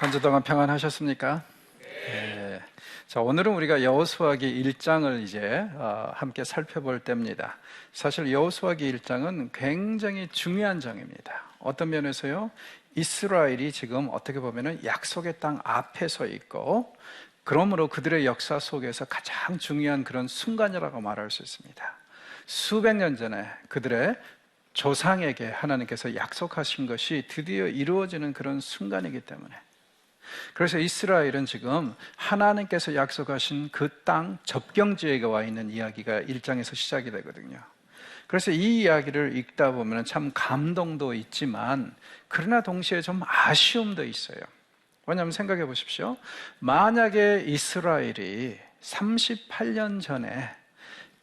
한 주 동안 평안하셨습니까? 네. 자, 오늘은 우리가 여호수아기 1장을 이제 함께 살펴볼 때입니다. 사실 여호수아기 1장은 굉장히 중요한 장입니다. 어떤 면에서요? 이스라엘이 지금 어떻게 보면은 약속의 땅 앞에 서 있고, 그러므로 그들의 역사 속에서 가장 중요한 그런 순간이라고 말할 수 있습니다. 수백 년 전에 그들의 조상에게 하나님께서 약속하신 것이 드디어 이루어지는 그런 순간이기 때문에, 그래서 이스라엘은 지금 하나님께서 약속하신 그 땅 접경지에 와 있는 이야기가 1장에서 시작이 되거든요. 그래서 이 이야기를 읽다 보면 참 감동도 있지만, 그러나 동시에 좀 아쉬움도 있어요. 왜냐하면 생각해 보십시오. 만약에 이스라엘이 38년 전에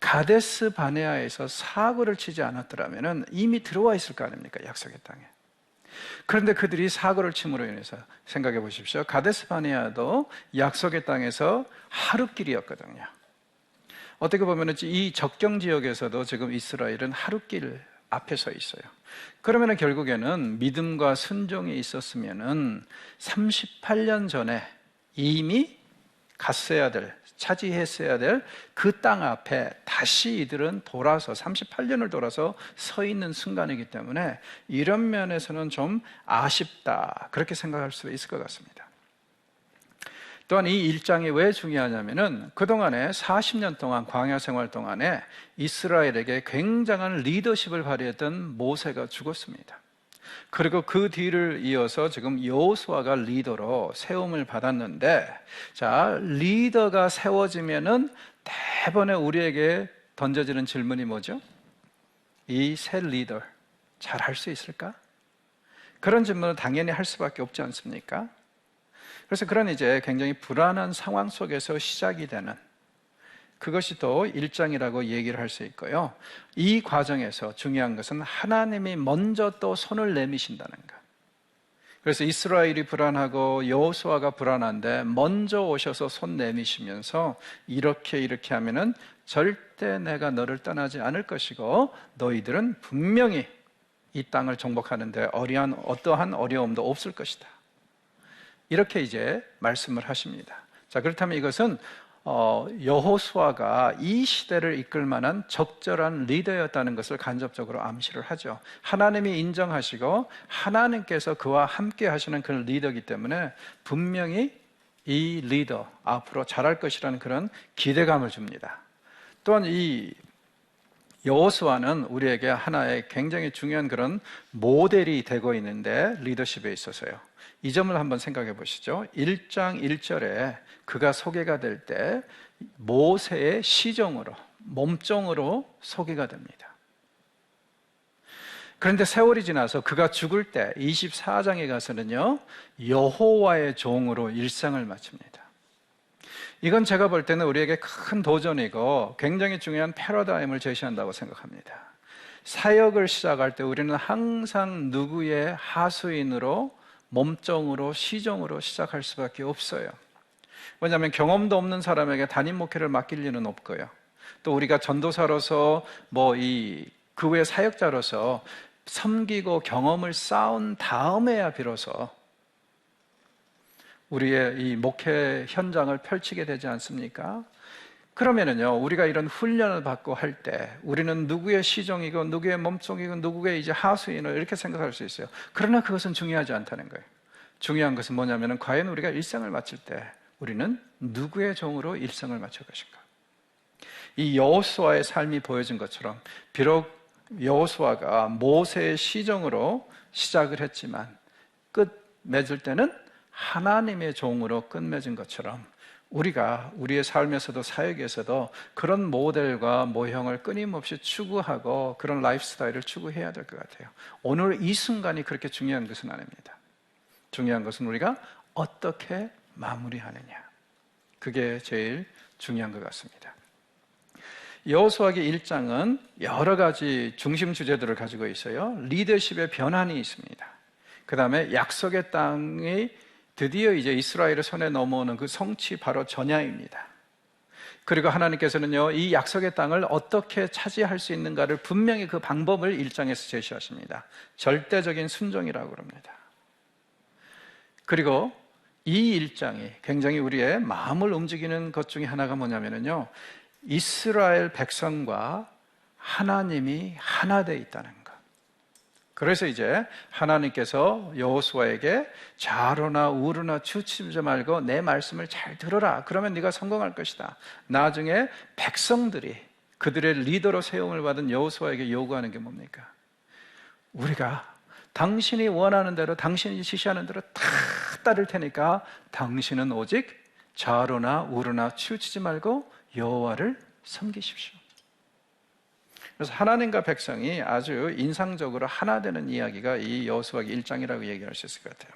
가데스 바네아에서 사고를 치지 않았더라면 이미 들어와 있을 거 아닙니까? 약속의 땅에. 그런데 그들이 사고를 침으로 인해서, 생각해 보십시오. 가데스 바네아도 약속의 땅에서 하룻길이었거든요. 어떻게 보면 이 적경 지역에서도 지금 이스라엘은 하룻길 앞에 서 있어요. 그러면 결국에는 믿음과 순종이 있었으면 38년 전에 이미 갔어야 될, 차지했어야 될 그 땅 앞에 다시 이들은 돌아서 38년을 돌아서 서 있는 순간이기 때문에 이런 면에서는 좀 아쉽다, 그렇게 생각할 수 있을 것 같습니다. 또한 이 1장이 왜 중요하냐면은 그동안에 40년 동안 광야 생활 동안에 이스라엘에게 굉장한 리더십을 발휘했던 모세가 죽었습니다. 그리고 그 뒤를 이어서 지금 여호수아가 리더로 세움을 받았는데, 자, 리더가 세워지면은 대번에 우리에게 던져지는 질문이 뭐죠? 이 새 리더 잘 할 수 있을까? 그런 질문을 당연히 할 수밖에 없지 않습니까? 그래서 그런 이제 굉장히 불안한 상황 속에서 시작이 되는, 그것이 또 1장이라고 얘기를 할 수 있고요. 이 과정에서 중요한 것은 하나님이 먼저 또 손을 내미신다는 것. 그래서 이스라엘이 불안하고 여호수아가 불안한데 먼저 오셔서 손 내미시면서 이렇게 하면은 절대 내가 너를 떠나지 않을 것이고 너희들은 분명히 이 땅을 정복하는데 어떠한 어려움도 없을 것이다, 이렇게 이제 말씀을 하십니다. 자, 그렇다면 이것은 여호수아가 이 시대를 이끌 만한 적절한 리더였다는 것을 간접적으로 암시를 하죠. 하나님이 인정하시고 하나님께서 그와 함께 하시는 그런 리더이기 때문에 분명히 이 리더 앞으로 잘할 것이라는 그런 기대감을 줍니다. 또한 이 여호수아는 우리에게 하나의 굉장히 중요한 그런 모델이 되고 있는데, 리더십에 있어서요. 이 점을 한번 생각해 보시죠. 1장 1절에 그가 소개가 될 때 모세의 시종으로, 몸종으로 소개가 됩니다. 그런데 세월이 지나서 그가 죽을 때 24장에 가서는요, 여호와의 종으로 일생을 마칩니다. 이건 제가 볼 때는 우리에게 큰 도전이고 굉장히 중요한 패러다임을 제시한다고 생각합니다. 사역을 시작할 때 우리는 항상 누구의 하수인으로, 몸종으로, 시종으로 시작할 수밖에 없어요. 왜냐하면 경험도 없는 사람에게 담임 목회를 맡길 리는 없고요. 또 우리가 전도사로서 그 외 사역자로서 섬기고 경험을 쌓은 다음에야 비로소 우리의 이 목회 현장을 펼치게 되지 않습니까? 그러면은요, 우리가 이런 훈련을 받고 할 때 우리는 누구의 시종이고 누구의 몸종이고 누구의 이제 하수인을 이렇게 생각할 수 있어요. 그러나 그것은 중요하지 않다는 거예요. 중요한 것은 뭐냐면은 과연 우리가 일생을 마칠 때 우리는 누구의 종으로 일생을 마칠 것인가? 이 여호수아의 삶이 보여준 것처럼 비록 여호수아가 모세의 시종으로 시작을 했지만 끝 맺을 때는 하나님의 종으로 끝맺은 것처럼 우리가 우리의 삶에서도 사역에서도 그런 모델과 모형을 끊임없이 추구하고 그런 라이프 스타일을 추구해야 될 것 같아요. 오늘 이 순간이 그렇게 중요한 것은 아닙니다. 중요한 것은 우리가 어떻게 마무리하느냐, 그게 제일 중요한 것 같습니다. 여호수아기 1장은 여러 가지 중심 주제들을 가지고 있어요. 리더십의 변환이 있습니다. 그 다음에 약속의 땅이 드디어 이제 이스라엘의 손에 넘어오는 그 성취, 바로 전야입니다. 그리고 하나님께서는요, 이 약속의 땅을 어떻게 차지할 수 있는가를 분명히 그 방법을 1장에서 제시하십니다. 절대적인 순종이라고 합니다. 그리고 이 일장이 굉장히 우리의 마음을 움직이는 것 중에 하나가 뭐냐면요, 이스라엘 백성과 하나님이 하나 되어 있다는 것. 그래서 이제 하나님께서 여호수아에게 좌로나 우로나 치우치지 말고 내 말씀을 잘 들어라. 그러면 네가 성공할 것이다. 나중에 백성들이 그들의 리더로 세움을 받은 여호수아에게 요구하는 게 뭡니까? 우리가 당신이 원하는 대로, 당신이 지시하는 대로 다 따를 테니까 당신은 오직 좌로나 우로나 치우치지 말고 여호와를 섬기십시오. 그래서 하나님과 백성이 아주 인상적으로 하나 되는 이야기가 이 여호수아기 1장이라고 얘기할 수 있을 것 같아요.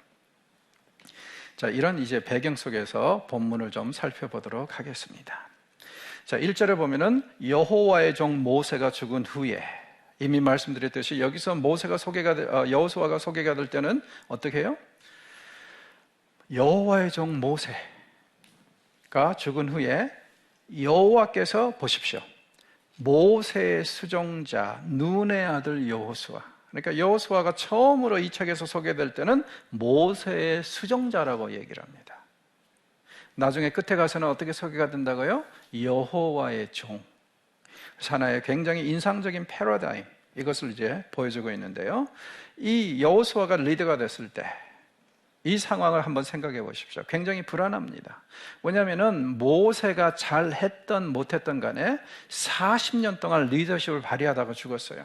자, 이런 이제 배경 속에서 본문을 좀 살펴보도록 하겠습니다. 자, 1절에 보면은 여호와의 종 모세가 죽은 후에, 이미 말씀드렸듯이 여기서 여호수아가 소개가 될 때는 어떻게 해요? 여호와의 종 모세가 죽은 후에 여호와께서 보십시오, 모세의 수종자 눈의 아들 여호수아, 그러니까 여호수아가 처음으로 이 책에서 소개될 때는 모세의 수종자라고 얘기를 합니다. 나중에 끝에 가서는 어떻게 소개가 된다고요? 여호와의 종. 하나의 굉장히 인상적인 패러다임, 이것을 이제 보여주고 있는데요, 이 여호수아가 리더가 됐을 때 이 상황을 한번 생각해 보십시오. 굉장히 불안합니다. 왜냐하면 모세가 잘했던 못했던 간에 40년 동안 리더십을 발휘하다가 죽었어요.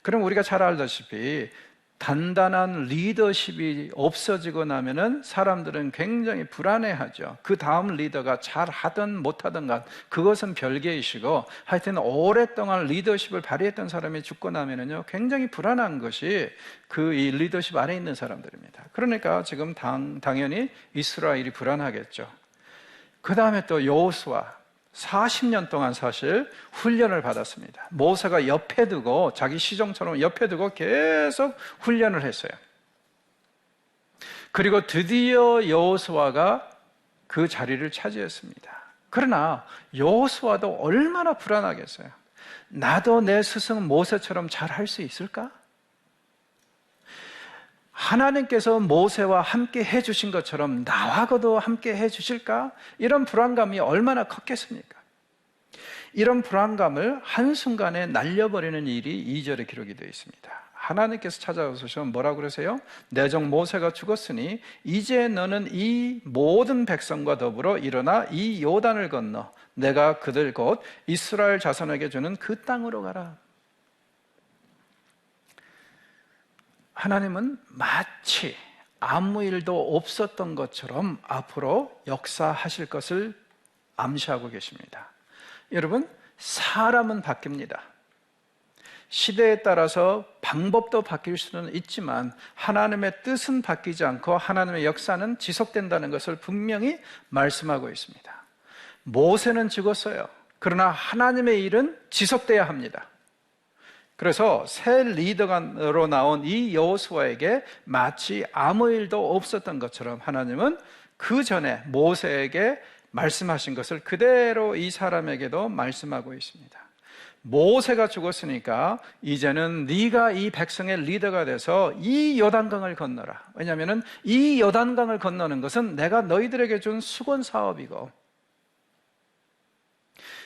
그럼 우리가 잘 알다시피 단단한 리더십이 없어지고 나면은 사람들은 굉장히 불안해하죠. 그 다음 리더가 잘하든 못하든 간 그것은 별개이시고, 하여튼 오랫동안 리더십을 발휘했던 사람이 죽고 나면은요 굉장히 불안한 것이 그 이 리더십 안에 있는 사람들입니다. 그러니까 지금 당연히 이스라엘이 불안하겠죠. 그 다음에 또 여호수아 40년 동안 사실 훈련을 받았습니다. 모세가 옆에 두고, 자기 시종처럼 옆에 두고 계속 훈련을 했어요. 그리고 드디어 여호수아가 그 자리를 차지했습니다. 그러나 여호수아도 얼마나 불안하겠어요. 나도 내 스승 모세처럼 잘 할 수 있을까? 하나님께서 모세와 함께 해주신 것처럼 나하고도 함께 해주실까? 이런 불안감이 얼마나 컸겠습니까? 이런 불안감을 한순간에 날려버리는 일이 2절에 기록이 되어 있습니다. 하나님께서 찾아오셔서 뭐라고 그러세요? 내 종 모세가 죽었으니 이제 너는 이 모든 백성과 더불어 일어나 이 요단을 건너 내가 그들 곧 이스라엘 자손에게 주는 그 땅으로 가라. 하나님은 마치 아무 일도 없었던 것처럼 앞으로 역사하실 것을 암시하고 계십니다. 여러분, 사람은 바뀝니다. 시대에 따라서 방법도 바뀔 수는 있지만 하나님의 뜻은 바뀌지 않고 하나님의 역사는 지속된다는 것을 분명히 말씀하고 있습니다. 모세는 죽었어요. 그러나 하나님의 일은 지속돼야 합니다. 그래서 새 리더로 나온 이 여호수아에게 마치 아무 일도 없었던 것처럼 하나님은 그 전에 모세에게 말씀하신 것을 그대로 이 사람에게도 말씀하고 있습니다. 모세가 죽었으니까 이제는 네가 이 백성의 리더가 돼서 이 요단강을 건너라. 왜냐하면 이 요단강을 건너는 것은 내가 너희들에게 준 수건 사업이고,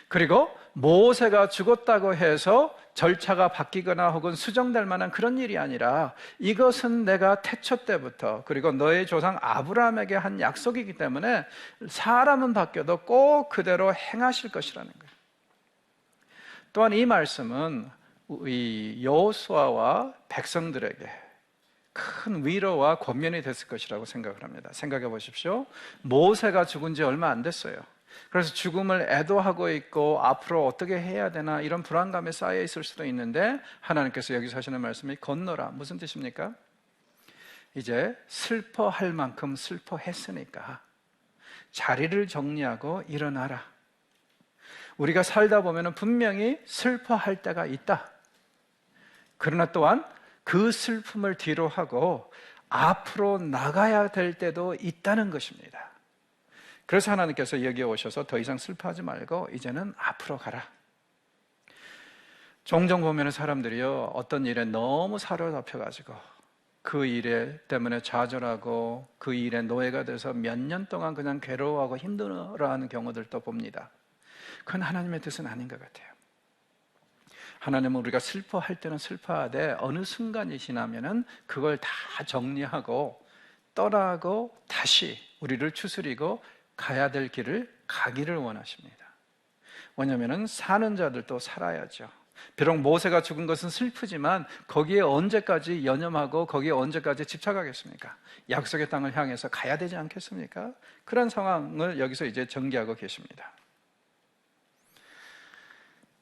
그리고 모세가 죽었다고 해서 절차가 바뀌거나 혹은 수정될 만한 그런 일이 아니라 이것은 내가 태초 때부터 그리고 너의 조상 아브라함에게 한 약속이기 때문에 사람은 바뀌어도 꼭 그대로 행하실 것이라는 거예요. 또한 이 말씀은 이 여호수아와 백성들에게 큰 위로와 권면이 됐을 것이라고 생각을 합니다. 생각해 보십시오. 모세가 죽은 지 얼마 안 됐어요. 그래서 죽음을 애도하고 있고 앞으로 어떻게 해야 되나 이런 불안감에 쌓여 있을 수도 있는데 하나님께서 여기서 하시는 말씀이 건너라. 무슨 뜻입니까? 이제 슬퍼할 만큼 슬퍼했으니까 자리를 정리하고 일어나라. 우리가 살다 보면 분명히 슬퍼할 때가 있다. 그러나 또한 그 슬픔을 뒤로 하고 앞으로 나가야 될 때도 있다는 것입니다. 그래서 하나님께서 여기에 오셔서 더 이상 슬퍼하지 말고 이제는 앞으로 가라. 종종 보면 사람들이요, 어떤 일에 너무 사로잡혀가지고 그 일에 때문에 좌절하고 그 일에 노예가 돼서 몇 년 동안 그냥 괴로워하고 힘들어하는 경우들도 봅니다. 그건 하나님의 뜻은 아닌 것 같아요. 하나님은 우리가 슬퍼할 때는 슬퍼하되 어느 순간이 지나면은 그걸 다 정리하고 떠나고 다시 우리를 추스리고 가야 될 길을 가기를 원하십니다. 왜냐하면 사는 자들도 살아야죠. 비록 모세가 죽은 것은 슬프지만 거기에 언제까지 연연하고 거기에 언제까지 집착하겠습니까? 약속의 땅을 향해서 가야 되지 않겠습니까? 그런 상황을 여기서 이제 전개하고 계십니다.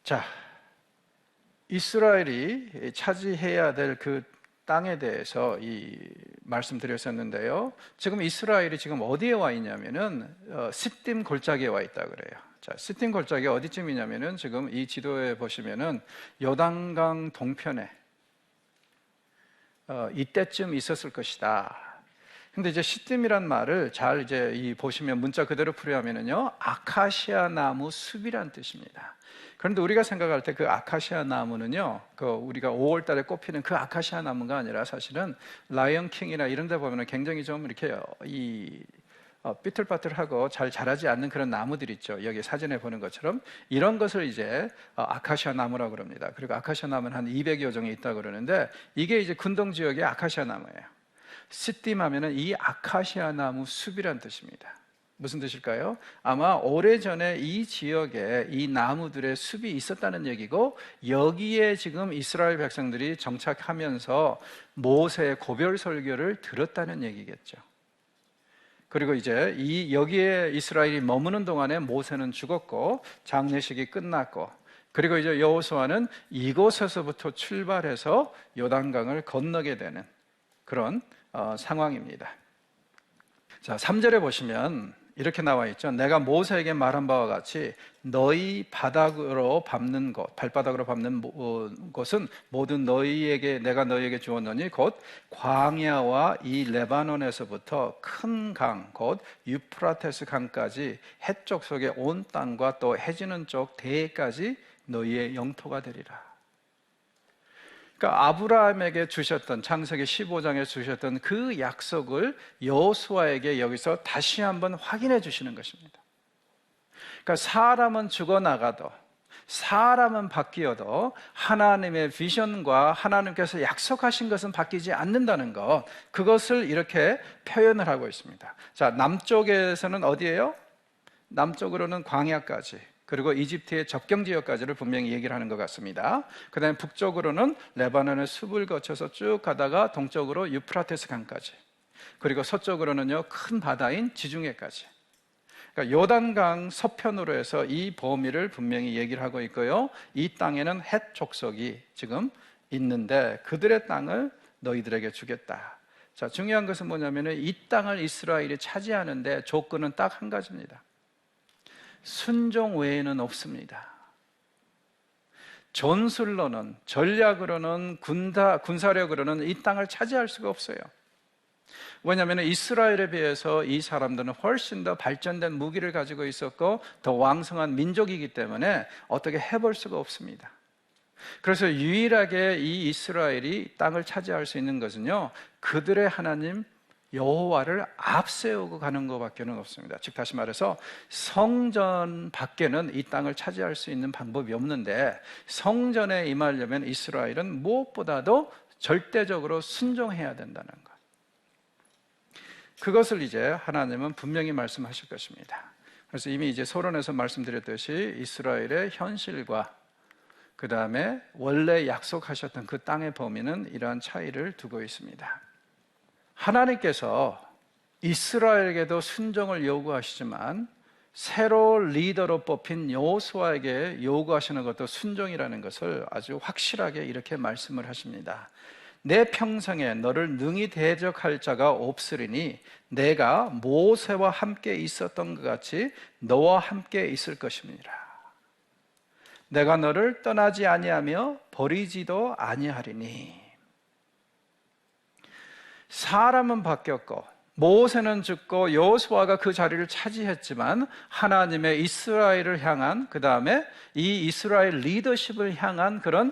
자, 이스라엘이 차지해야 될 그 땅에 대해서 말씀드렸었는데요. 지금 이스라엘이 지금 어디에 와 있냐면은 시딤 골짜기에 와 있다 그래요. 자, 시딤 골짜기 어디쯤이냐면은 지금 이 지도에 보시면은 요단강 동편에 이때쯤 있었을 것이다. 근데 이제 시딤이란 말을 잘 이제 보시면 문자 그대로 풀이하면은요, 아카시아 나무 숲이란 뜻입니다. 그런데 우리가 생각할 때 그 아카시아 나무는요, 우리가 5월 달에 꽃피는 그 아카시아 나무가 아니라 사실은 라이언 킹이나 이런 데 보면 굉장히 좀 이렇게 삐뚤빠뚤하고 잘 자라지 않는 그런 나무들 있죠. 여기 사진에 보는 것처럼 이런 것을 이제 아카시아 나무라고 그럽니다. 그리고 아카시아 나무는 한 200여 종이 있다고 그러는데 이게 이제 근동 지역의 아카시아 나무예요. 시딤 하면은 이 아카시아 나무 숲이란 뜻입니다. 무슨 뜻일까요? 아마 오래전에 이 지역에 이 나무들의 숲이 있었다는 얘기고, 여기에 지금 이스라엘 백성들이 정착하면서 모세의 고별 설교를 들었다는 얘기겠죠. 그리고 이제 여기에 이스라엘이 머무는 동안에 모세는 죽었고 장례식이 끝났고, 그리고 이제 여호수아는 이곳에서부터 출발해서 요단강을 건너게 되는 그런 상황입니다. 자, 3절에 보시면 이렇게 나와 있죠. 내가 모세에게 말한 바와 같이 너희 바닥으로 밟는 곳, 발바닥으로 밟는 곳은 모두 내가 너희에게 주었노니 곧 광야와 이 레바논에서부터 큰 강, 곧 유프라테스 강까지 해쪽 속의 온 땅과 또 해지는 쪽 대해까지 너희의 영토가 되리라. 그러니까 아브라함에게 주셨던, 창세기 15장에 주셨던 그 약속을 여호수아에게 여기서 다시 한번 확인해 주시는 것입니다. 그러니까 사람은 죽어나가도, 사람은 바뀌어도 하나님의 비전과 하나님께서 약속하신 것은 바뀌지 않는다는 것, 그것을 이렇게 표현을 하고 있습니다. 자, 남쪽에서는 어디예요? 남쪽으로는 광야까지, 그리고 이집트의 접경 지역까지를 분명히 얘기를 하는 것 같습니다. 그 다음에 북쪽으로는 레바논의 숲을 거쳐서 쭉 가다가 동쪽으로 유프라테스 강까지, 그리고 서쪽으로는요, 큰 바다인 지중해까지. 그러니까 요단강 서편으로 해서 이 범위를 분명히 얘기를 하고 있고요. 이 땅에는 헷 족속이 지금 있는데 그들의 땅을 너희들에게 주겠다. 자, 중요한 것은 뭐냐면은 이 땅을 이스라엘이 차지하는데 조건은 딱 한 가지입니다. 순종 외에는 없습니다. 전술로는, 전략으로는, 군사력으로는 이 땅을 차지할 수가 없어요. 왜냐하면 이스라엘에 비해서 이 사람들은 훨씬 더 발전된 무기를 가지고 있었고 더 왕성한 민족이기 때문에 어떻게 해볼 수가 없습니다. 그래서 유일하게 이 이스라엘이 땅을 차지할 수 있는 것은요, 그들의 하나님 여호와를 앞세우고 가는 것밖에는 없습니다. 즉 다시 말해서 성전 밖에는 이 땅을 차지할 수 있는 방법이 없는데, 성전에 임하려면 이스라엘은 무엇보다도 절대적으로 순종해야 된다는 것, 그것을 이제 하나님은 분명히 말씀하실 것입니다. 그래서 이미 이제 서론에서 말씀드렸듯이 이스라엘의 현실과 그 다음에 원래 약속하셨던 그 땅의 범위는 이러한 차이를 두고 있습니다. 하나님께서 이스라엘에게도 순종을 요구하시지만 새로 리더로 뽑힌 여호수아에게 요구하시는 것도 순종이라는 것을 아주 확실하게 이렇게 말씀을 하십니다. 내 평생에 너를 능히 대적할 자가 없으리니 내가 모세와 함께 있었던 것 같이 너와 함께 있을 것입니다. 내가 너를 떠나지 아니하며 버리지도 아니하리니. 사람은 바뀌었고 모세는 죽고 여호수아가 그 자리를 차지했지만 하나님의 이스라엘을 향한, 그 다음에 이 이스라엘 리더십을 향한 그런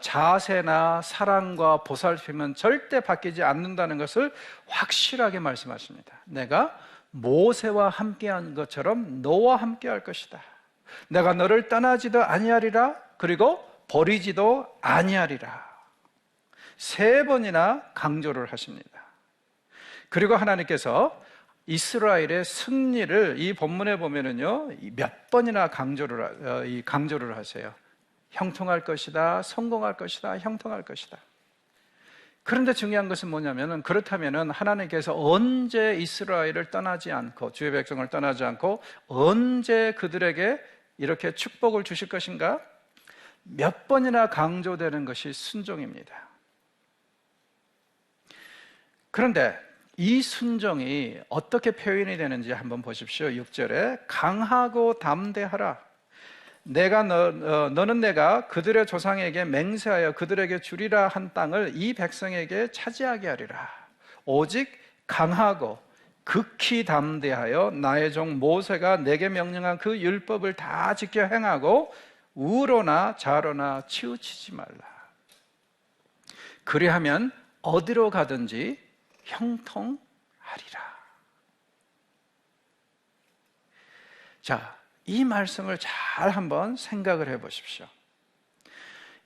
자세나 사랑과 보살핌은 절대 바뀌지 않는다는 것을 확실하게 말씀하십니다. 내가 모세와 함께한 것처럼 너와 함께할 것이다. 내가 너를 떠나지도 아니하리라. 그리고 버리지도 아니하리라. 3번이나 강조를 하십니다. 그리고 하나님께서 이스라엘의 승리를 이 본문에 보면은요, 몇 번이나 강조를 하세요. 형통할 것이다, 성공할 것이다, 형통할 것이다. 그런데 중요한 것은 뭐냐면은, 그렇다면은 하나님께서 언제 이스라엘을 떠나지 않고, 주의 백성을 떠나지 않고, 언제 그들에게 이렇게 축복을 주실 것인가? 몇 번이나 강조되는 것이 순종입니다. 그런데 이 순종이 어떻게 표현이 되는지 한번 보십시오. 6절에 강하고 담대하라. 너는 내가 그들의 조상에게 맹세하여 그들에게 주리라 한 땅을 이 백성에게 차지하게 하리라. 오직 강하고 극히 담대하여 나의 종 모세가 내게 명령한 그 율법을 다 지켜 행하고 우로나 좌로나 치우치지 말라. 그리하면 어디로 가든지 형통하리라. 자, 이 말씀을 잘 한번 생각을 해 보십시오.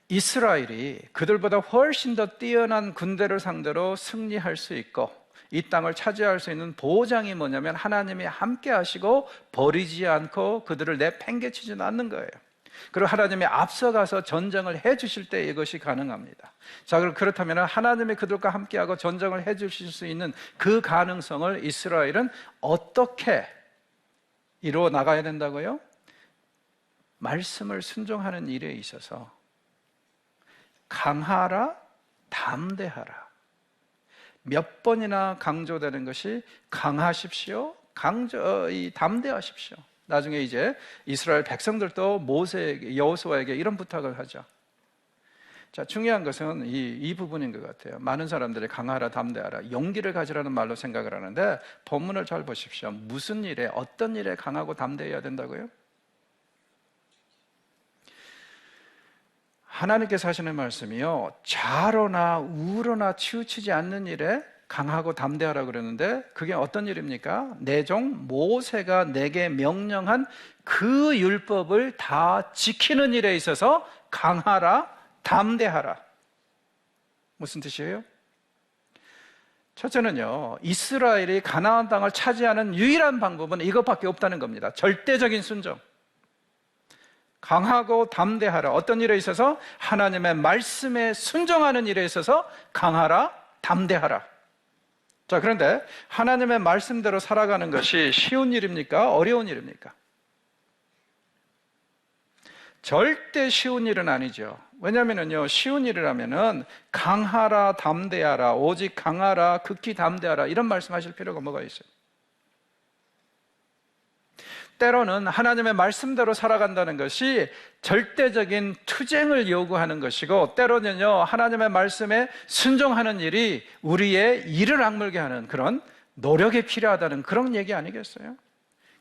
이스라엘이 그들보다 훨씬 더 뛰어난 군대를 상대로 승리할 수 있고 이 땅을 차지할 수 있는 보장이 뭐냐면 하나님이 함께 하시고 버리지 않고 그들을 내팽개치지는 않는 거예요. 그리고 하나님이 앞서가서 전쟁을 해 주실 때 이것이 가능합니다. 자, 그렇다면 하나님이 그들과 함께하고 전쟁을 해 주실 수 있는 그 가능성을 이스라엘은 어떻게 이루어 나가야 된다고요? 말씀을 순종하는 일에 있어서 강하라, 담대하라. 몇 번이나 강조되는 것이 강하십시오, 담대하십시오. 나중에 이제 이스라엘 백성들도 여호수아에게 이런 부탁을 하죠. 자, 중요한 것은 이 부분인 것 같아요. 많은 사람들이 강하라, 담대하라, 용기를 가지라는 말로 생각을 하는데 본문을 잘 보십시오. 무슨 일에, 어떤 일에 강하고 담대해야 된다고요? 하나님께서 하시는 말씀이요, 좌로나 우로나 치우치지 않는 일에 강하고 담대하라 그러는데 그게 어떤 일입니까? 내 종 모세가 내게 명령한 그 율법을 다 지키는 일에 있어서 강하라, 담대하라. 무슨 뜻이에요? 첫째는요, 이스라엘이 가나안 땅을 차지하는 유일한 방법은 이것밖에 없다는 겁니다. 절대적인 순종. 강하고 담대하라. 어떤 일에 있어서? 하나님의 말씀에 순종하는 일에 있어서 강하라, 담대하라. 자, 그런데 하나님의 말씀대로 살아가는 것이 쉬운 일입니까? 어려운 일입니까? 절대 쉬운 일은 아니죠. 왜냐하면요, 쉬운 일이라면은 강하라, 담대하라, 오직 강하라, 극히 담대하라 이런 말씀하실 필요가 뭐가 있어요? 때로는 하나님의 말씀대로 살아간다는 것이 절대적인 투쟁을 요구하는 것이고, 때로는요, 하나님의 말씀에 순종하는 일이 우리의 이를 악물게 하는 그런 노력이 필요하다는 그런 얘기 아니겠어요?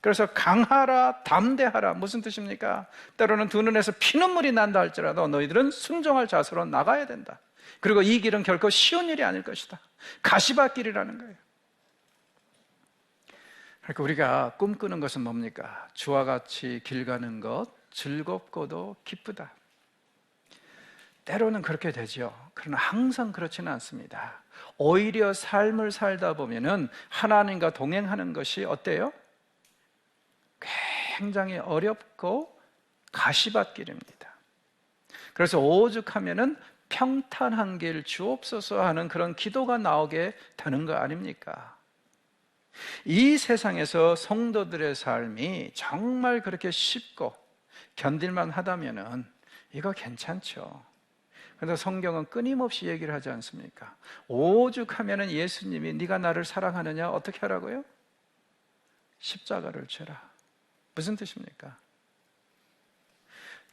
그래서 강하라, 담대하라 무슨 뜻입니까? 때로는 두 눈에서 피눈물이 난다 할지라도 너희들은 순종할 자세로 나가야 된다. 그리고 이 길은 결코 쉬운 일이 아닐 것이다. 가시밭길이라는 거예요. 그러니까 우리가 꿈꾸는 것은 뭡니까? 주와 같이 길 가는 것, 즐겁고도 기쁘다. 때로는 그렇게 되죠. 그러나 항상 그렇지는 않습니다. 오히려 삶을 살다 보면은 하나님과 동행하는 것이 어때요? 굉장히 어렵고 가시밭길입니다. 그래서 오죽하면은 평탄한 길 주옵소서 하는 그런 기도가 나오게 되는 거 아닙니까? 이 세상에서 성도들의 삶이 정말 그렇게 쉽고 견딜만 하다면은 이거 괜찮죠. 그래서 성경은 끊임없이 얘기를 하지 않습니까? 오죽하면은 예수님이 네가 나를 사랑하느냐 어떻게 하라고요? 십자가를 져라. 무슨 뜻입니까?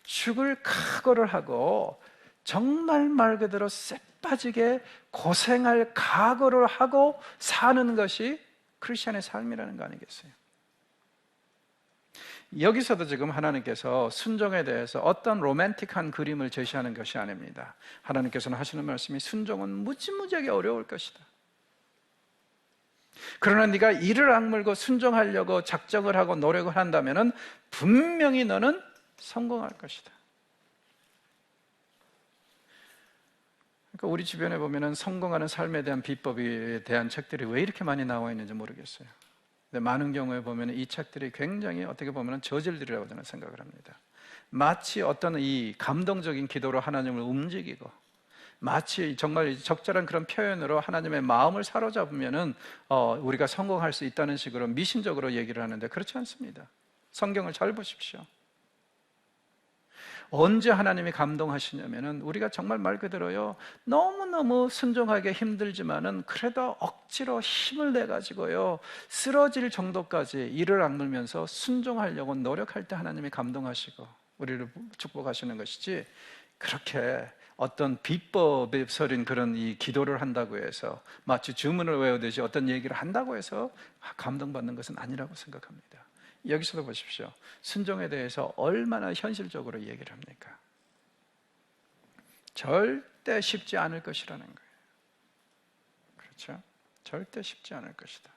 죽을 각오를 하고 정말 말 그대로 쎄빠지게 고생할 각오를 하고 사는 것이 크리스천의 삶이라는 거 아니겠어요? 여기서도 지금 하나님께서 순종에 대해서 어떤 로맨틱한 그림을 제시하는 것이 아닙니다. 하나님께서는 하시는 말씀이 순종은 무지무지하게 어려울 것이다. 그러나 네가 이를 악물고 순종하려고 작정을 하고 노력을 한다면 분명히 너는 성공할 것이다. 그러니까 우리 주변에 보면 성공하는 삶에 대한 비법에 대한 책들이 왜 이렇게 많이 나와 있는지 모르겠어요. 근데 많은 경우에 보면 이 책들이 굉장히 어떻게 보면 저질들이라고 저는 생각을 합니다. 마치 어떤 이 감동적인 기도로 하나님을 움직이고, 마치 정말 적절한 그런 표현으로 하나님의 마음을 사로잡으면은 우리가 성공할 수 있다는 식으로 미신적으로 얘기를 하는데 그렇지 않습니다. 성경을 잘 보십시오. 언제 하나님이 감동하시냐면은 우리가 정말 말 그대로요, 너무너무 순종하기 힘들지만은 그래도 억지로 힘을 내 가지고요 쓰러질 정도까지 이를 악물면서 순종하려고 노력할 때 하나님이 감동하시고 우리를 축복하시는 것이지, 그렇게 어떤 비법에 서린 그런 이 기도를 한다고 해서 마치 주문을 외우듯이 어떤 얘기를 한다고 해서 감동받는 것은 아니라고 생각합니다. 여기서도 보십시오. 순종에 대해서 얼마나 현실적으로 얘기를 합니까? 절대 쉽지 않을 것이라는 거예요. 그렇죠? 절대 쉽지 않을 것이다.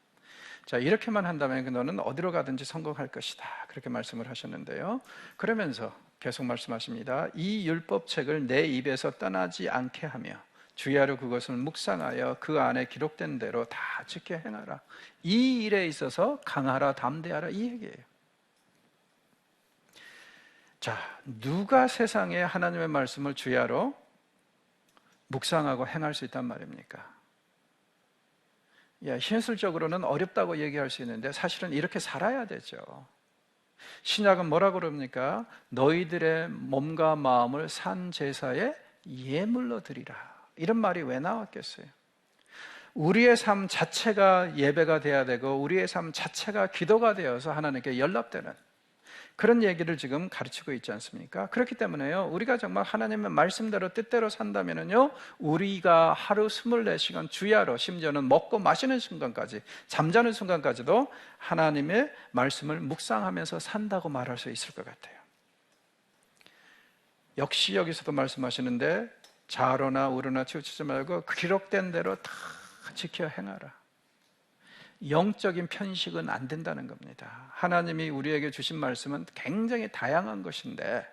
자, 이렇게만 한다면 너는 어디로 가든지 성공할 것이다. 그렇게 말씀을 하셨는데요. 그러면서 계속 말씀하십니다. 이 율법책을 내 입에서 떠나지 않게 하며 주야로 그것을 묵상하여 그 안에 기록된 대로 다 지켜 행하라. 이 일에 있어서 강하라 담대하라, 이 얘기예요. 자, 누가 세상에 하나님의 말씀을 주야로 묵상하고 행할 수 있단 말입니까? 현실적으로는 어렵다고 얘기할 수 있는데 사실은 이렇게 살아야 되죠. 신약은 뭐라고 그럽니까? 너희들의 몸과 마음을 산 제사에 예물로 드리라. 이런 말이 왜 나왔겠어요? 우리의 삶 자체가 예배가 돼야 되고 우리의 삶 자체가 기도가 되어서 하나님께 연락되는 그런 얘기를 지금 가르치고 있지 않습니까? 그렇기 때문에요, 우리가 정말 하나님의 말씀대로 뜻대로 산다면요, 우리가 하루 24시간 주야로, 심지어는 먹고 마시는 순간까지, 잠자는 순간까지도 하나님의 말씀을 묵상하면서 산다고 말할 수 있을 것 같아요. 역시 여기서도 말씀하시는데 좌로나 우로나 치우치지 말고 그 기록된 대로 다 지켜 행하라. 영적인 편식은 안 된다는 겁니다. 하나님이 우리에게 주신 말씀은 굉장히 다양한 것인데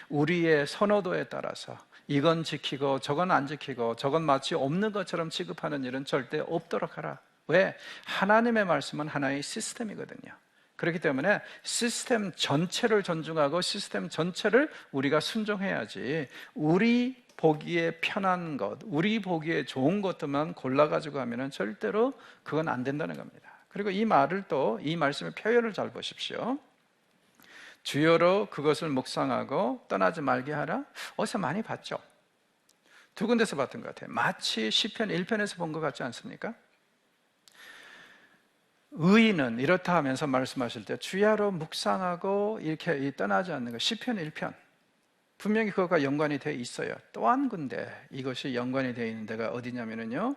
우리의 선호도에 따라서 이건 지키고 저건 안 지키고 저건 마치 없는 것처럼 취급하는 일은 절대 없도록 하라. 왜? 하나님의 말씀은 하나의 시스템이거든요. 그렇기 때문에 시스템 전체를 존중하고 시스템 전체를 우리가 순종해야지, 우리 보기에 편한 것, 우리 보기에 좋은 것들만 골라가지고 하면 절대로 그건 안 된다는 겁니다. 그리고 이 말을 또, 이 말씀의 표현을 잘 보십시오. 주여로 그것을 묵상하고 떠나지 말게 하라. 어디서 많이 봤죠? 두 군데서 봤던 것 같아요. 마치 시편 1편에서 본 것 같지 않습니까? 의인은 이렇다 하면서 말씀하실 때 주야로 묵상하고 이렇게 떠나지 않는 것, 시편 1편 분명히 그것과 연관이 되어 있어요. 또 한 군데 이것이 연관이 되어 있는 데가 어디냐면요,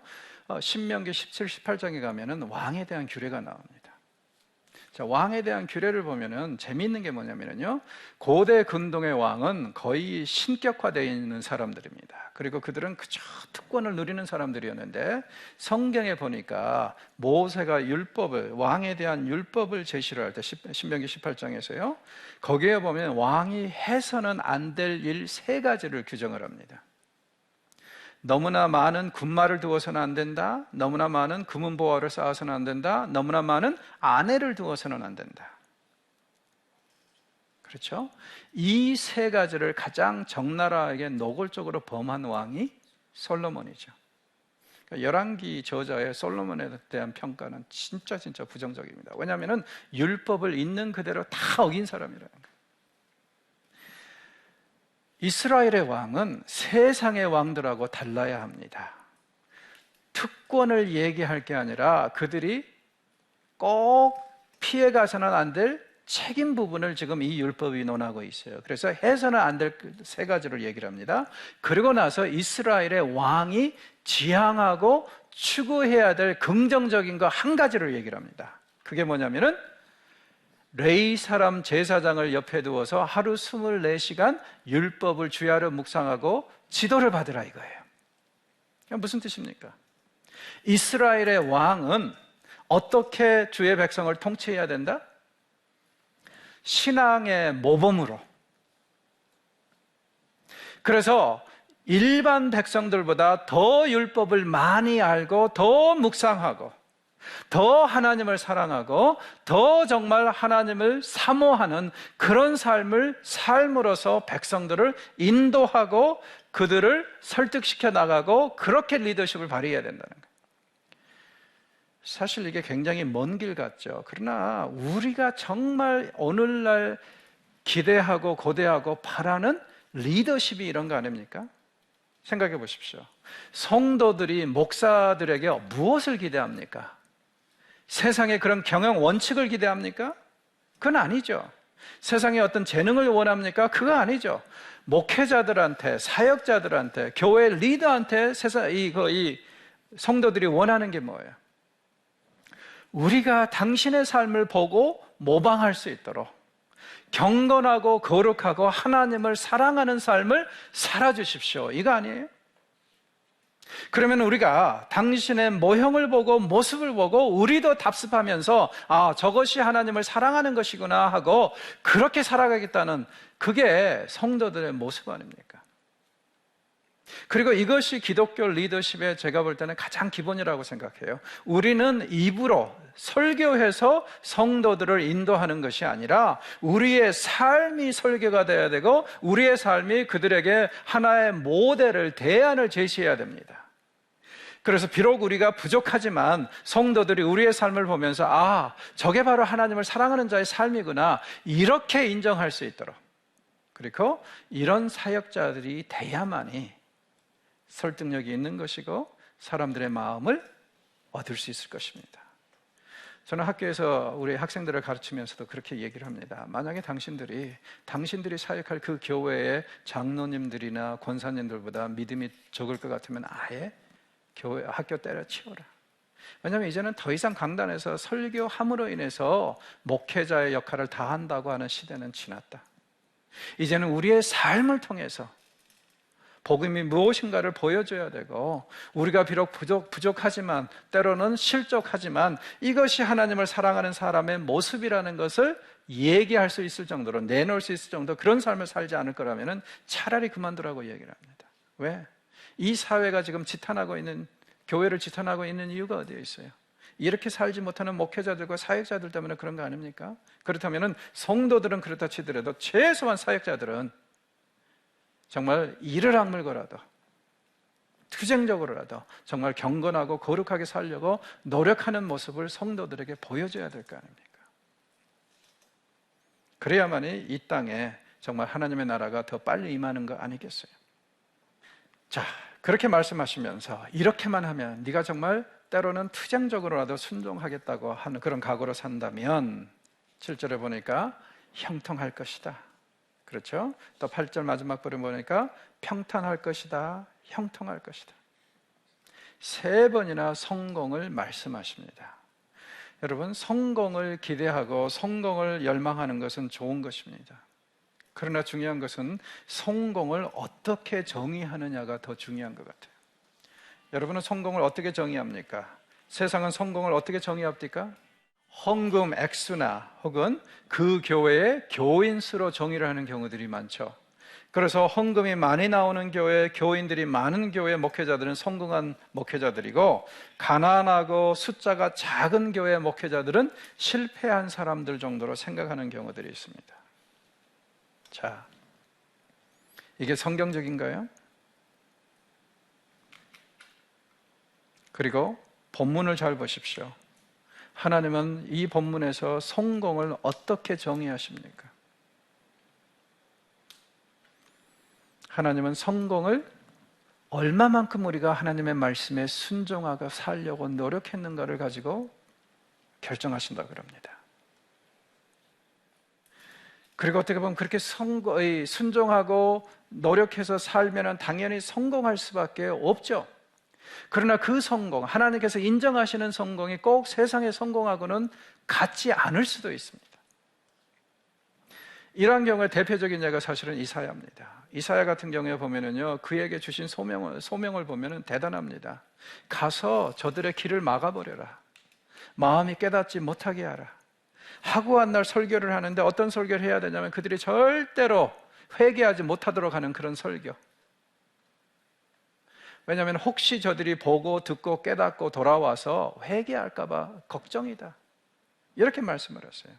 신명기 17, 18장에 가면은 왕에 대한 규례가 나옵니다. 자, 왕에 대한 규례를 보면은 재미있는 게 뭐냐면요, 고대 근동의 왕은 거의 신격화되어 있는 사람들입니다. 그리고 그들은 그저 특권을 누리는 사람들이었는데 성경에 보니까 모세가 율법을, 왕에 대한 율법을 제시를 할 때 신명기 18장에서요, 거기에 보면 왕이 해서는 안 될 일 3가지를 규정을 합니다. 너무나 많은 군마를 두어서는 안 된다. 너무나 많은 금은보화를 쌓아서는 안 된다. 너무나 많은 아내를 두어서는 안 된다. 그렇죠? 이 3가지를 가장 적나라하게 노골적으로 범한 왕이 솔로몬이죠. 그러니까 열왕기 저자의 솔로몬에 대한 평가는 진짜 부정적입니다. 왜냐하면 율법을 있는 그대로 다 어긴 사람이라는 거예요. 이스라엘의 왕은 세상의 왕들하고 달라야 합니다. 특권을 얘기할 게 아니라 그들이 꼭 피해가서는 안 될 책임 부분을 지금 이 율법이 논하고 있어요. 그래서 해서는 안 될 3가지를 얘기를 합니다. 그리고 나서 이스라엘의 왕이 지향하고 추구해야 될 긍정적인 거 1가지를 얘기를 합니다. 그게 뭐냐면은 레위 사람 제사장을 옆에 두어서 하루 24시간 율법을 주야로 묵상하고 지도를 받으라 이거예요. 무슨 뜻입니까? 이스라엘의 왕은 어떻게 주의 백성을 통치해야 된다? 신앙의 모범으로. 그래서 일반 백성들보다 더 율법을 많이 알고 더 묵상하고 더 하나님을 사랑하고 더 정말 하나님을 사모하는 그런 삶을 삶으로써 백성들을 인도하고 그들을 설득시켜 나가고 그렇게 리더십을 발휘해야 된다는 거예요. 사실 이게 굉장히 먼 길 같죠. 그러나 우리가 정말 오늘날 기대하고 고대하고 바라는 리더십이 이런 거 아닙니까? 생각해 보십시오. 성도들이 목사들에게 무엇을 기대합니까? 세상에 그런 경영 원칙을 기대합니까? 그건 아니죠. 세상에 어떤 재능을 원합니까? 그거 아니죠. 목회자들한테, 사역자들한테, 교회 리더한테 이 성도들이 원하는 게 뭐예요? 우리가 당신의 삶을 보고 모방할 수 있도록 경건하고 거룩하고 하나님을 사랑하는 삶을 살아주십시오. 이거 아니에요? 그러면 우리가 당신의 모형을 보고 모습을 보고 우리도 답습하면서 아, 저것이 하나님을 사랑하는 것이구나 하고 그렇게 살아가겠다는 그게 성도들의 모습 아닙니까? 그리고 이것이 기독교 리더십의 제가 볼 때는 가장 기본이라고 생각해요. 우리는 입으로 설교해서 성도들을 인도하는 것이 아니라 우리의 삶이 설교가 돼야 되고 우리의 삶이 그들에게 하나의 모델을, 대안을 제시해야 됩니다. 그래서 비록 우리가 부족하지만 성도들이 우리의 삶을 보면서 아, 저게 바로 하나님을 사랑하는 자의 삶이구나 이렇게 인정할 수 있도록, 그리고 이런 사역자들이 돼야만이 설득력이 있는 것이고 사람들의 마음을 얻을 수 있을 것입니다. 저는 학교에서 우리 학생들을 가르치면서도 그렇게 얘기를 합니다. 만약에 당신들이 사역할 그 교회의 장로님들이나 권사님들보다 믿음이 적을 것 같으면 아예 학교 때려치워라. 왜냐하면 이제는 더 이상 강단에서 설교함으로 인해서 목회자의 역할을 다 한다고 하는 시대는 지났다. 이제는 우리의 삶을 통해서 복음이 무엇인가를 보여줘야 되고 우리가 비록 부족하지만 때로는 실족하지만 이것이 하나님을 사랑하는 사람의 모습이라는 것을 얘기할 수 있을 정도로 내놓을 수 있을 정도 그런 삶을 살지 않을 거라면 차라리 그만두라고 얘기를 합니다. 왜? 이 사회가 지금 지탄하고 있는, 교회를 지탄하고 있는 이유가 어디에 있어요? 이렇게 살지 못하는 목회자들과 사역자들 때문에 그런 거 아닙니까? 그렇다면 성도들은 그렇다 치더라도 최소한 사역자들은 정말 이를 악물고라도 투쟁적으로라도 정말 경건하고 거룩하게 살려고 노력하는 모습을 성도들에게 보여줘야 될 거 아닙니까? 그래야만이 이 땅에 정말 하나님의 나라가 더 빨리 임하는 거 아니겠어요? 자, 그렇게 말씀하시면서 이렇게만 하면 네가 정말 때로는 투쟁적으로라도 순종하겠다고 하는 그런 각오로 산다면 7절에 보니까 형통할 것이다. 그렇죠? 또 8절 마지막 부분 보니까 평탄할 것이다, 형통할 것이다. 3번이나 성공을 말씀하십니다. 여러분, 성공을 기대하고 성공을 열망하는 것은 좋은 것입니다. 그러나 중요한 것은 성공을 어떻게 정의하느냐가 더 중요한 것 같아요. 여러분은 성공을 어떻게 정의합니까? 세상은 성공을 어떻게 정의합니까? 헌금 액수나 혹은 그 교회의 교인 수로 정의를 하는 경우들이 많죠. 그래서 헌금이 많이 나오는 교회, 교인들이 많은 교회 목회자들은 성공한 목회자들이고 가난하고 숫자가 작은 교회 목회자들은 실패한 사람들 정도로 생각하는 경우들이 있습니다. 자, 이게 성경적인가요? 그리고 본문을 잘 보십시오. 하나님은 이 본문에서 성공을 어떻게 정의하십니까? 하나님은 성공을 얼마만큼 우리가 하나님의 말씀에 순종하고 살려고 노력했는가를 가지고 결정하신다고 합니다. 그리고 어떻게 보면 그렇게 순종하고 노력해서 살면 당연히 성공할 수밖에 없죠. 그러나 그 성공, 하나님께서 인정하시는 성공이 꼭 세상의 성공하고는 같지 않을 수도 있습니다. 이러한 경우에 대표적인 예가 사실은 이사야입니다. 이사야 같은 경우에 보면은요, 그에게 주신 소명을 보면은 대단합니다. 가서 저들의 길을 막아버려라. 마음이 깨닫지 못하게 하라. 하고 한 날 설교를 하는데 어떤 설교를 해야 되냐면 그들이 절대로 회개하지 못하도록 하는 그런 설교. 왜냐하면 혹시 저들이 보고 듣고 깨닫고 돌아와서 회개할까봐 걱정이다. 이렇게 말씀을 하세요.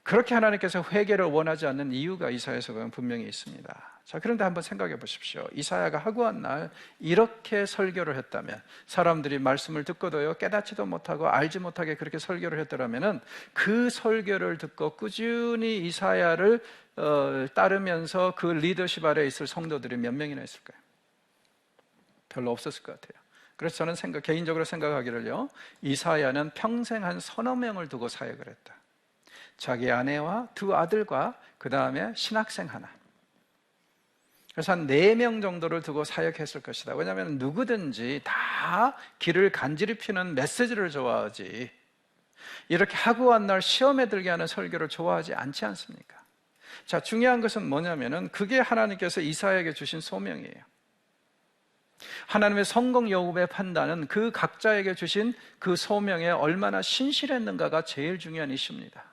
그렇게 하나님께서 회개를 원하지 않는 이유가 이사야에서 보면 분명히 있습니다. 자, 그런데 한번 생각해 보십시오. 이사야가 하고한 날 이렇게 설교를 했다면, 사람들이 말씀을 듣고도요 깨닫지도 못하고 알지 못하게 그렇게 설교를 했더라면은, 그 설교를 듣고 꾸준히 이사야를 따르면서 그 리더십 아래에 있을 성도들이 몇 명이나 있을까요? 별로 없었을 것 같아요. 그래서 저는 개인적으로 생각하기를요, 이사야는 평생 한 서너 명을 두고 사역을 했다. 자기 아내와 두 아들과 그 다음에 신학생 하나. 그래서 한 4명 정도를 두고 사역했을 것이다. 왜냐하면 누구든지 다 길을 간지리 피는 메시지를 좋아하지, 이렇게 하고 한 날 시험에 들게 하는 설교를 좋아하지 않지 않습니까? 자, 중요한 것은 뭐냐면은 그게 하나님께서 이사야에게 주신 소명이에요. 하나님의 성공 여부의 판단은 그 각자에게 주신 그 소명에 얼마나 신실했는가가 제일 중요한 이슈입니다.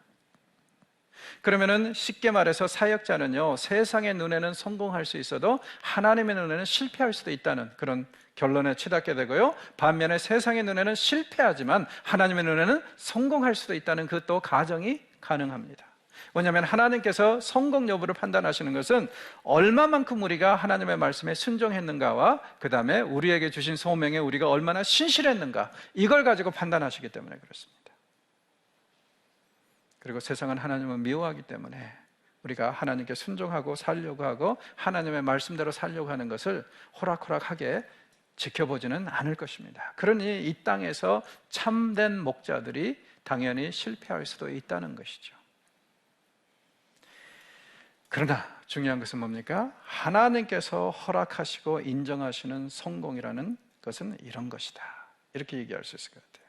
그러면은 쉽게 말해서 사역자는요, 세상의 눈에는 성공할 수 있어도 하나님의 눈에는 실패할 수도 있다는 그런 결론에 치닫게 되고요, 반면에 세상의 눈에는 실패하지만 하나님의 눈에는 성공할 수도 있다는 그 또 가정이 가능합니다. 왜냐하면 하나님께서 성공 여부를 판단하시는 것은 얼마만큼 우리가 하나님의 말씀에 순종했는가와 그 다음에 우리에게 주신 소명에 우리가 얼마나 신실했는가, 이걸 가지고 판단하시기 때문에 그렇습니다. 그리고 세상은 하나님을 미워하기 때문에 우리가 하나님께 순종하고 살려고 하고 하나님의 말씀대로 살려고 하는 것을 호락호락하게 지켜보지는 않을 것입니다. 그러니 이 땅에서 참된 목자들이 당연히 실패할 수도 있다는 것이죠. 그러나 중요한 것은 뭡니까? 하나님께서 허락하시고 인정하시는 성공이라는 것은 이런 것이다, 이렇게 얘기할 수 있을 것 같아요.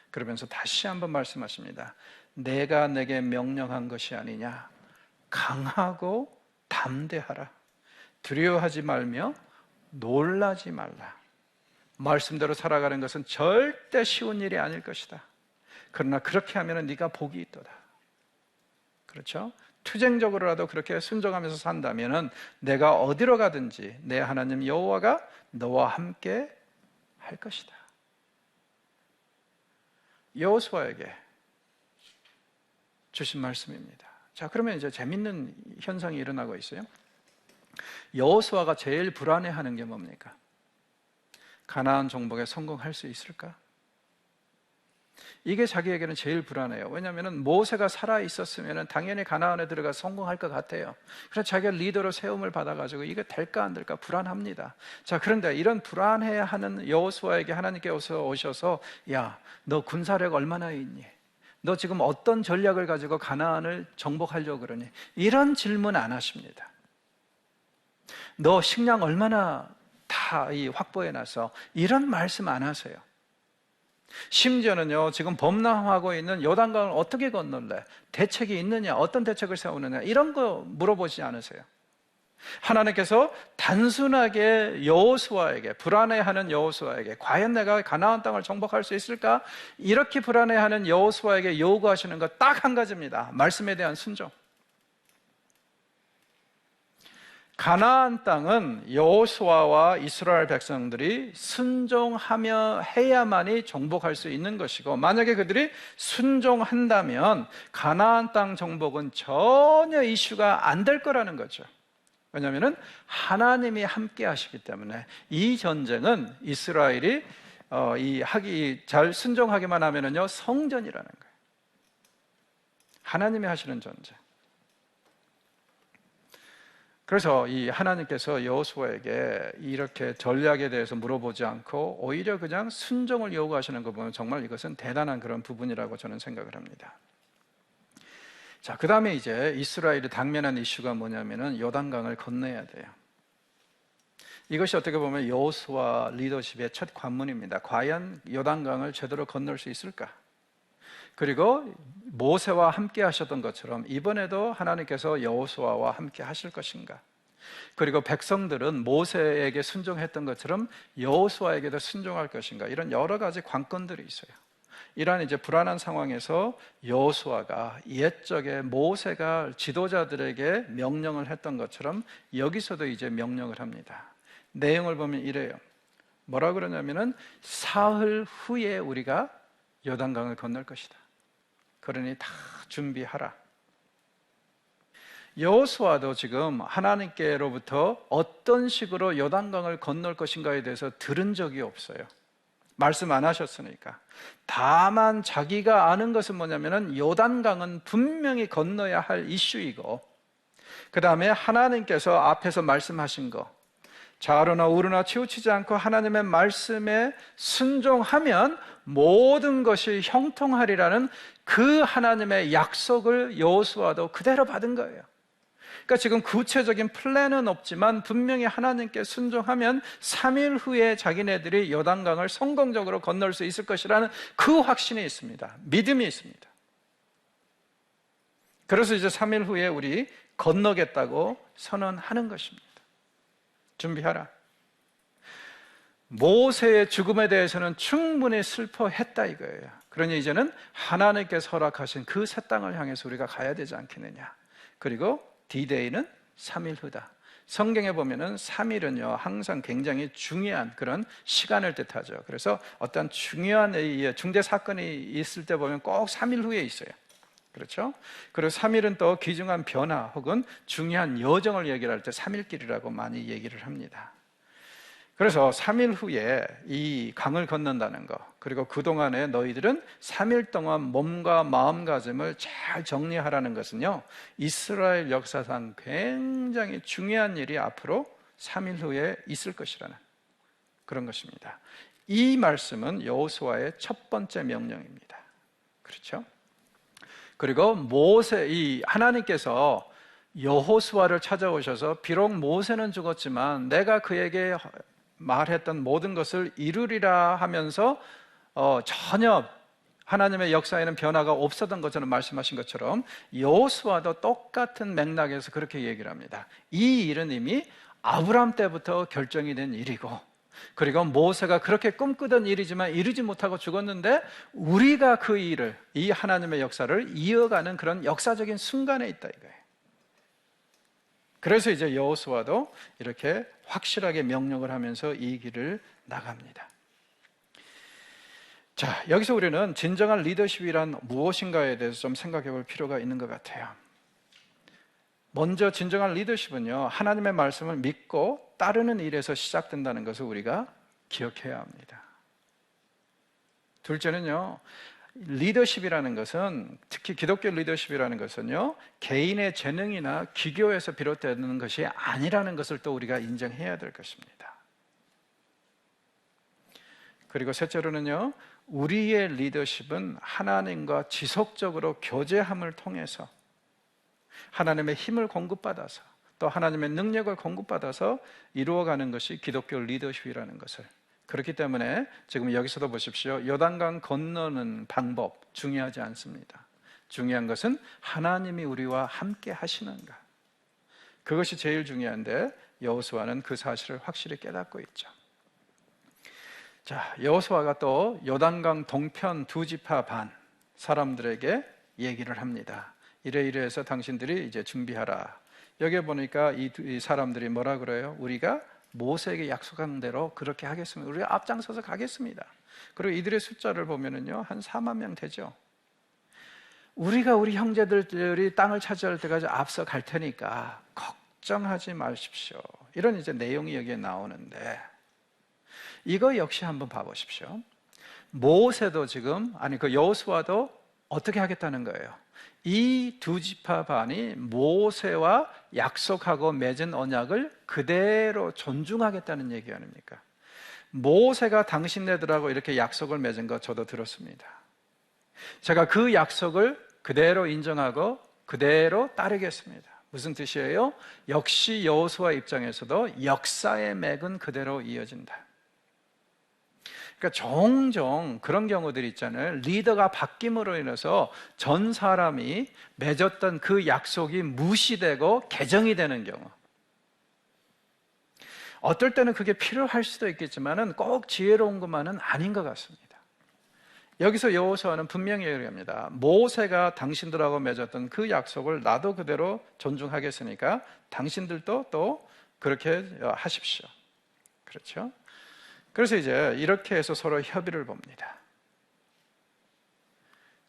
그러면서 다시 한번 말씀하십니다. 내가 내게 명령한 것이 아니냐? 강하고 담대하라. 두려워하지 말며 놀라지 말라. 말씀대로 살아가는 것은 절대 쉬운 일이 아닐 것이다. 그러나 그렇게 하면 네가 복이 있도다. 그렇죠? 투쟁적으로라도 그렇게 순종하면서 산다면 내가 어디로 가든지 내 하나님 여호와가 너와 함께 할 것이다. 여호수아에게 주신 말씀입니다. 자, 그러면 이제 재밌는 현상이 일어나고 있어요. 여호수아가 제일 불안해하는 게 뭡니까? 가나안 정복에 성공할 수 있을까? 이게 자기에게는 제일 불안해요. 왜냐하면 모세가 살아 있었으면 당연히 가나안에 들어가 성공할 것 같아요. 그래서 자기가 리더로 세움을 받아가지고 이게 될까 안 될까 불안합니다. 자, 그런데 이런 불안해하는 여호수아에게 하나님께서 오셔서, 야, 너 군사력 얼마나 있니? 너 지금 어떤 전략을 가지고 가나안을 정복하려고 그러니? 이런 질문 안 하십니다. 너 식량 얼마나 다 확보해놔서? 이런 말씀 안 하세요. 심지어는요, 지금 범람하고 있는 요단강을 어떻게 건널래? 대책이 있느냐? 어떤 대책을 세우느냐? 이런 거 물어보지 않으세요. 하나님께서 단순하게 여호수아에게, 불안해하는 여호수아에게, 과연 내가 가나안 땅을 정복할 수 있을까? 이렇게 불안해하는 여호수아에게 요구하시는 것 딱 한 가지입니다. 말씀에 대한 순종. 가나안 땅은 여호수아와 이스라엘 백성들이 순종하며 해야만이 정복할 수 있는 것이고, 만약에 그들이 순종한다면 가나안 땅 정복은 전혀 이슈가 안 될 거라는 거죠. 왜냐하면 하나님이 함께 하시기 때문에 이 전쟁은 이스라엘이 잘 순종하기만 하면은요, 성전이라는 거예요. 하나님이 하시는 전쟁. 그래서 이 하나님께서 여호수아에게 이렇게 전략에 대해서 물어보지 않고 오히려 그냥 순종을 요구하시는 거 보면 정말 이것은 대단한 그런 부분이라고 저는 생각을 합니다. 자, 그 다음에 이제 이스라엘이 당면한 이슈가 뭐냐면은 요단강을 건너야 돼요. 이것이 어떻게 보면 여호수아 리더십의 첫 관문입니다. 과연 요단강을 제대로 건널 수 있을까? 그리고 모세와 함께 하셨던 것처럼 이번에도 하나님께서 여호수아와 함께 하실 것인가? 그리고 백성들은 모세에게 순종했던 것처럼 여호수아에게도 순종할 것인가? 이런 여러 가지 관건들이 있어요. 이러한 이제 불안한 상황에서 여호수아가 옛적에 모세가 지도자들에게 명령을 했던 것처럼 여기서도 이제 명령을 합니다. 내용을 보면 이래요. 뭐라 그러냐면은 사흘 후에 우리가 요단강을 건널 것이다. 그러니 다 준비하라. 여호수아도 지금 하나님께로부터 어떤 식으로 요단강을 건널 것인가에 대해서 들은 적이 없어요. 말씀 안 하셨으니까. 다만 자기가 아는 것은 뭐냐면은 요단강은 분명히 건너야 할 이슈이고, 그 다음에 하나님께서 앞에서 말씀하신 거, 좌로나 우로나 치우치지 않고 하나님의 말씀에 순종하면 모든 것이 형통하리라는 그 하나님의 약속을 여호수아도 그대로 받은 거예요. 그러니까 지금 구체적인 플랜은 없지만 분명히 하나님께 순종하면 3일 후에 자기네들이 요단강을 성공적으로 건널 수 있을 것이라는 그 확신이 있습니다. 믿음이 있습니다. 그래서 이제 3일 후에 우리 건너겠다고 선언하는 것입니다. 준비하라. 모세의 죽음에 대해서는 충분히 슬퍼했다 이거예요. 그러니 이제는 하나님께서 허락하신 그 새 땅을 향해서 우리가 가야 되지 않겠느냐. 그리고 D-Day는 3일 후다. 성경에 보면은 3일은요 항상 굉장히 중요한 그런 시간을 뜻하죠. 그래서 어떤 중요한 중대 사건이 있을 때 보면 꼭 3일 후에 있어요. 그렇죠? 그리고 3일은 또 귀중한 변화 혹은 중요한 여정을 얘기할 때 3일길이라고 많이 얘기를 합니다. 그래서 3일 후에 이 강을 건넌다는 거, 그리고 그동안에 너희들은 3일 동안 몸과 마음가짐을 잘 정리하라는 것은요 이스라엘 역사상 굉장히 중요한 일이 앞으로 3일 후에 있을 것이라는 그런 것입니다. 이 말씀은 여호수아의 첫 번째 명령입니다. 그렇죠? 그리고 이 하나님께서 여호수아를 찾아오셔서 비록 모세는 죽었지만 내가 그에게 말했던 모든 것을 이루리라 하면서 전혀 하나님의 역사에는 변화가 없었던 것처럼 말씀하신 것처럼 여호수아도 똑같은 맥락에서 그렇게 얘기를 합니다. 이 일은 이미 아브라함 때부터 결정이 된 일이고, 그리고 모세가 그렇게 꿈꾸던 일이지만 이루지 못하고 죽었는데 우리가 그 일을, 이 하나님의 역사를 이어가는 그런 역사적인 순간에 있다 이거예요. 그래서 이제 여호수아도 이렇게 확실하게 명령을 하면서 이 길을 나갑니다. 자, 여기서 우리는 진정한 리더십이란 무엇인가에 대해서 좀 생각해 볼 필요가 있는 것 같아요. 먼저 진정한 리더십은요 하나님의 말씀을 믿고 따르는 일에서 시작된다는 것을 우리가 기억해야 합니다. 둘째는요, 리더십이라는 것은, 특히 기독교 리더십이라는 것은요 개인의 재능이나 기교에서 비롯되는 것이 아니라는 것을 또 우리가 인정해야 될 것입니다. 그리고 셋째로는요, 우리의 리더십은 하나님과 지속적으로 교제함을 통해서 하나님의 힘을 공급받아서 또 하나님의 능력을 공급받아서 이루어가는 것이 기독교 리더십이라는 것을, 그렇기 때문에 지금 여기서도 보십시오. 요단강 건너는 방법 중요하지 않습니다. 중요한 것은 하나님이 우리와 함께 하시는가, 그것이 제일 중요한데 여호수아는 그 사실을 확실히 깨닫고 있죠. 자, 여호수아가 또 요단강 동편 2지파 반 사람들에게 얘기를 합니다. 이래이래해서 당신들이 이제 준비하라. 여기에 보니까 이 사람들이 뭐라 그래요? 우리가 모세에게 약속한 대로 그렇게 하겠습니다. 우리가 앞장서서 가겠습니다. 그리고 이들의 숫자를 보면은요 한 4만 명 되죠. 우리가 우리 형제들이 땅을 차지할 때까지 앞서 갈 테니까 걱정하지 마십시오. 이런 이제 내용이 여기에 나오는데, 이거 역시 한번 봐보십시오. 모세도 지금, 그 여호수아도 어떻게 하겠다는 거예요? 이 2지파 반이 모세와 약속하고 맺은 언약을 그대로 존중하겠다는 얘기 아닙니까? 모세가 당신네들하고 이렇게 약속을 맺은 거 저도 들었습니다. 제가 그 약속을 그대로 인정하고 그대로 따르겠습니다. 무슨 뜻이에요? 역시 여호수아 입장에서도 역사의 맥은 그대로 이어진다. 그러니까 종종 그런 경우들이 있잖아요. 리더가 바뀜으로 인해서 전 사람이 맺었던 그 약속이 무시되고 개정이 되는 경우. 어떨 때는 그게 필요할 수도 있겠지만은 꼭 지혜로운 것만은 아닌 것 같습니다. 여기서 여호수아는 분명히 얘기합니다. 모세가 당신들하고 맺었던 그 약속을 나도 그대로 존중하겠으니까 당신들도 또 그렇게 하십시오. 그렇죠? 그래서 이제 이렇게 해서 서로 협의를 봅니다.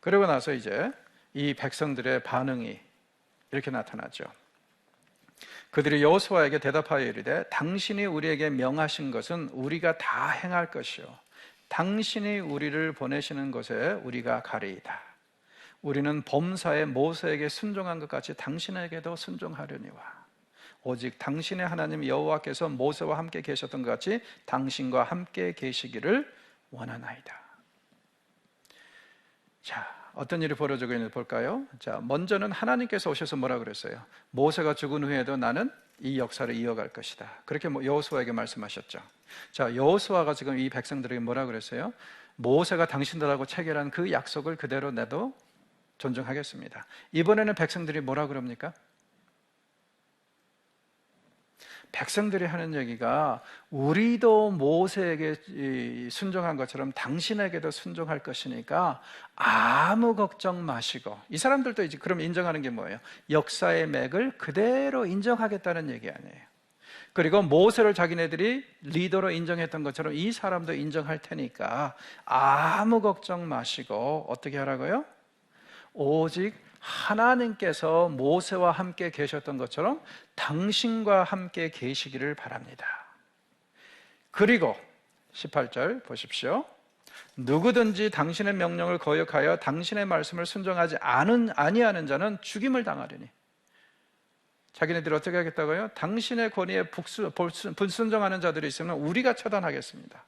그러고 나서 이제 이 백성들의 반응이 이렇게 나타나죠. 그들이 여호수아에게 대답하여 이르되 당신이 우리에게 명하신 것은 우리가 다 행할 것이요 당신이 우리를 보내시는 곳에 우리가 가리이다. 우리는 범사에 모세에게 순종한 것 같이 당신에게도 순종하려니와 오직 당신의 하나님 여호와께서 모세와 함께 계셨던 것 같이 당신과 함께 계시기를 원하나이다. 자, 어떤 일이 벌어지고 있는지 볼까요? 자, 먼저는 하나님께서 오셔서 뭐라 그랬어요? 모세가 죽은 후에도 나는 이 역사를 이어갈 것이다. 그렇게 여호수아에게 말씀하셨죠. 자, 여호수아가 지금 이 백성들에게 뭐라 그랬어요? 모세가 당신들하고 체결한 그 약속을 그대로 내도 존중하겠습니다. 이번에는 백성들이 뭐라 그럽니까? 백성들이 하는 얘기가 우리도 모세에게 순종한 것처럼 당신에게도 순종할 것이니까 아무 걱정 마시고, 이 사람들도 이제 그럼 인정하는 게 뭐예요? 역사의 맥을 그대로 인정하겠다는 얘기 아니에요. 그리고 모세를 자기네들이 리더로 인정했던 것처럼 이 사람도 인정할 테니까 아무 걱정 마시고 어떻게 하라고요? 오직 하나님께서 모세와 함께 계셨던 것처럼 당신과 함께 계시기를 바랍니다. 그리고 18절 보십시오. 누구든지 당신의 명령을 거역하여 당신의 말씀을 순종하지 아니하는 자는 죽임을 당하리니. 자기네들이 어떻게 하겠다고요? 당신의 권위에 불순종하는 자들이 있으면 우리가 처단하겠습니다.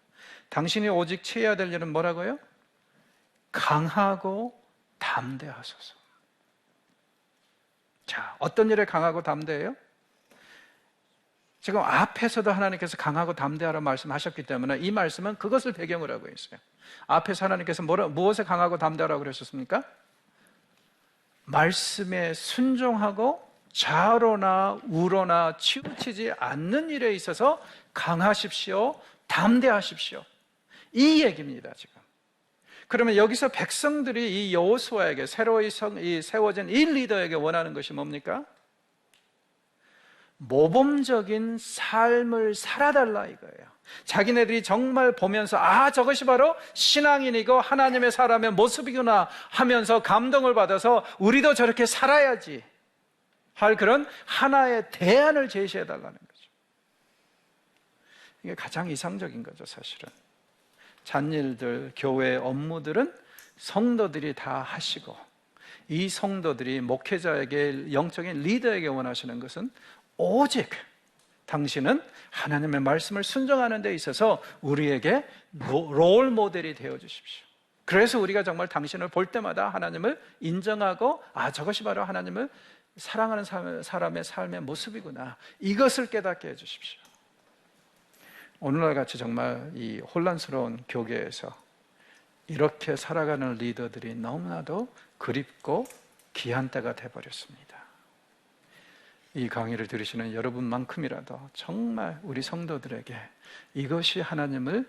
당신이 오직 취해야 될 일은 뭐라고요? 강하고 담대하소서. 자, 어떤 일에 강하고 담대해요? 지금 앞에서도 하나님께서 강하고 담대하라고 말씀하셨기 때문에 이 말씀은 그것을 배경으로 하고 있어요. 앞에서 하나님께서 무엇에 강하고 담대하라고 그러셨습니까? 말씀에 순종하고 좌로나 우로나 치우치지 않는 일에 있어서 강하십시오, 담대하십시오. 이 얘기입니다, 지금. 그러면 여기서 백성들이 이 여호수아에게 새로 세워진 이 리더에게 원하는 것이 뭡니까? 모범적인 삶을 살아달라 이거예요. 자기네들이 정말 보면서 저것이 바로 신앙인이고 하나님의 사람의 모습이구나 하면서 감동을 받아서 우리도 저렇게 살아야지 할 그런 하나의 대안을 제시해달라는 거죠. 이게 가장 이상적인 거죠, 사실은. 잔일들, 교회 업무들은 성도들이 다 하시고 이 성도들이 목회자에게, 영적인 리더에게 원하시는 것은 오직 당신은 하나님의 말씀을 순종하는 데 있어서 우리에게 롤 모델이 되어 주십시오. 그래서 우리가 정말 당신을 볼 때마다 하나님을 인정하고 저것이 바로 하나님을 사랑하는 사람의 삶의 모습이구나, 이것을 깨닫게 해 주십시오. 오늘날 같이 정말 이 혼란스러운 교계에서 이렇게 살아가는 리더들이 너무나도 그립고 귀한 때가 돼버렸습니다. 이 강의를 들으시는 여러분만큼이라도 정말 우리 성도들에게 이것이 하나님을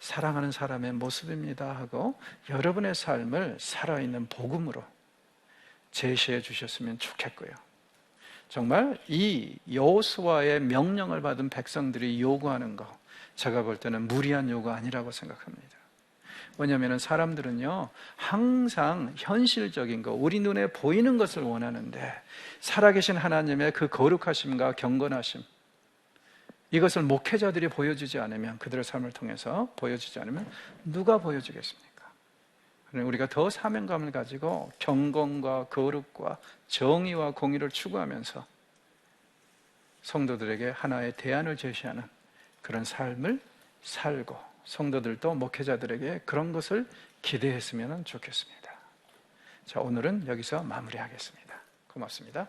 사랑하는 사람의 모습입니다 하고 여러분의 삶을 살아있는 복음으로 제시해 주셨으면 좋겠고요. 정말 이 여호수아의 명령을 받은 백성들이 요구하는 거, 제가 볼 때는 무리한 요구 아니라고 생각합니다. 왜냐하면 사람들은요 항상 현실적인 거, 우리 눈에 보이는 것을 원하는데 살아계신 하나님의 그 거룩하심과 경건하심, 이것을 목회자들이 보여주지 않으면, 그들의 삶을 통해서 보여주지 않으면 누가 보여주겠습니까? 우리가 더 사명감을 가지고 경건과 거룩과 정의와 공의를 추구하면서 성도들에게 하나의 대안을 제시하는 그런 삶을 살고, 성도들도 목회자들에게 그런 것을 기대했으면 좋겠습니다. 자, 오늘은 여기서 마무리하겠습니다. 고맙습니다.